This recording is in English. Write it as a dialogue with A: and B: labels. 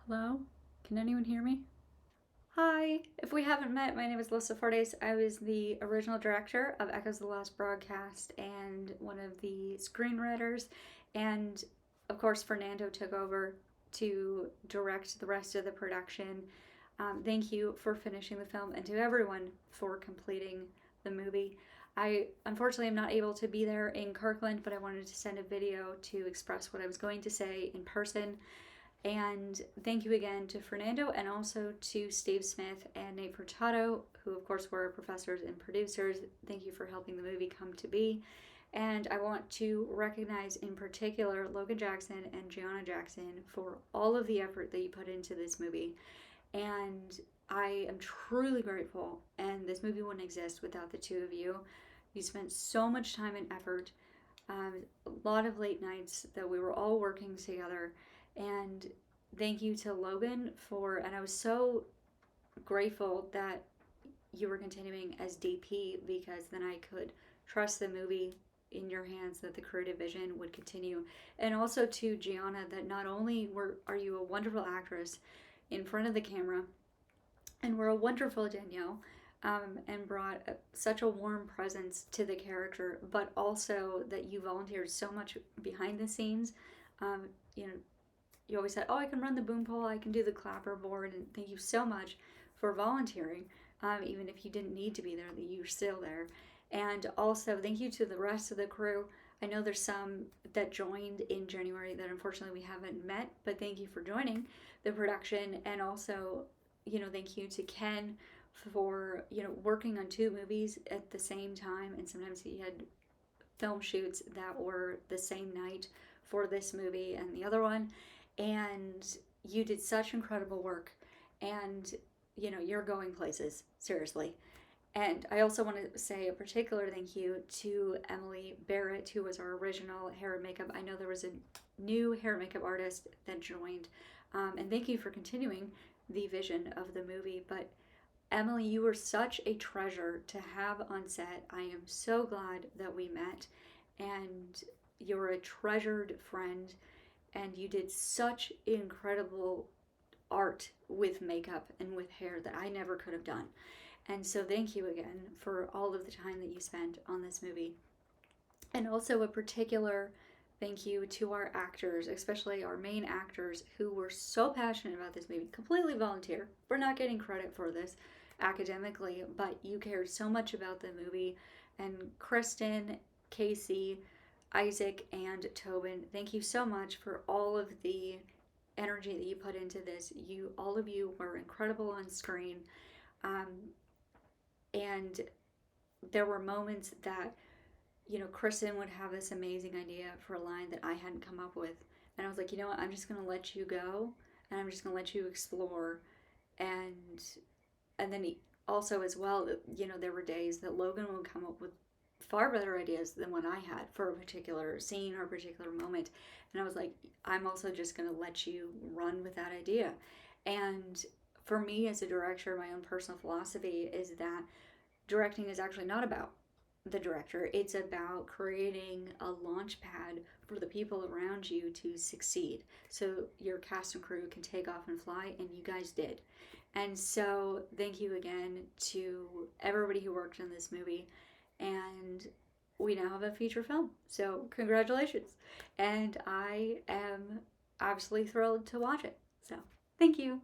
A: Hello? Can anyone hear me? Hi! If we haven't met, my name is Lissa Fordyce. I was the original director of Echoes of the Last Broadcast and one of the screenwriters. And of course, Fernando took over to direct the rest of the production. Thank you for finishing the film and to everyone for completing the movie. I unfortunately am not able to be there in Kirkland, but I wanted to send a video to express what I was going to say in person. And thank you again to Fernando and also to Steve Smith and Nate Furtado, who of course were professors and producers. Thank you for helping the movie come to be. And I want to recognize in particular Logan Jackson and Jianna Jackson for all of the effort that you put into this movie. And I am truly grateful, and this movie wouldn't exist without the two of you. You spent so much time and effort, a lot of late nights that we were all working together. And thank you to Logan and I was so grateful that you were continuing as DP, because then I could trust the movie in your hands, that the creative vision would continue. And also to Gianna, that not only are you a wonderful actress in front of the camera and were a wonderful Danielle, and brought such a warm presence to the character, but also that you volunteered so much behind the scenes. You know, you always said, oh, I can run the boom pole, I can do the clapper board, and thank you so much for volunteering, even if you didn't need to be there, that you were still there. And also, thank you to the rest of the crew. I know there's some that joined in January that unfortunately we haven't met, but thank you for joining the production. And also, thank you to Ken for, working on two movies at the same time. And sometimes he had film shoots that were the same night for this movie and the other one. And you did such incredible work, and you're going places, seriously. And I also want to say a particular thank you to Emily Barrett, who was our original hair and makeup. I know there was a new hair and makeup artist that joined, and thank you for continuing the vision of the movie. But Emily, you were such a treasure to have on set. I am so glad that we met, and you're a treasured friend, and you did such incredible art with makeup and with hair that I never could have done. And so thank you again for all of the time that you spent on this movie. And also a particular thank you to our actors, especially our main actors, who were so passionate about this movie, completely volunteer. We're not getting credit for this academically, but you cared so much about the movie. And Crysten, Casey, Isaac, and Tobin, thank you so much for all of the energy that you put into this. All of you were incredible on screen. And there were moments that, Crysten would have this amazing idea for a line that I hadn't come up with. And I was like, you know what, I'm just going to let you go, and I'm just going to let you explore. And then also as well, there were days that Logan would come up with far better ideas than what I had for a particular scene or a particular moment. And I was like, I'm also just going to let you run with that idea. And for me as a director, my own personal philosophy is that directing is actually not about the director. It's about creating a launch pad for the people around you to succeed, so your cast and crew can take off and fly, and you guys did. And so thank you again to everybody who worked on this movie. And we now have a feature film, so congratulations. And I am absolutely thrilled to watch it. So thank you.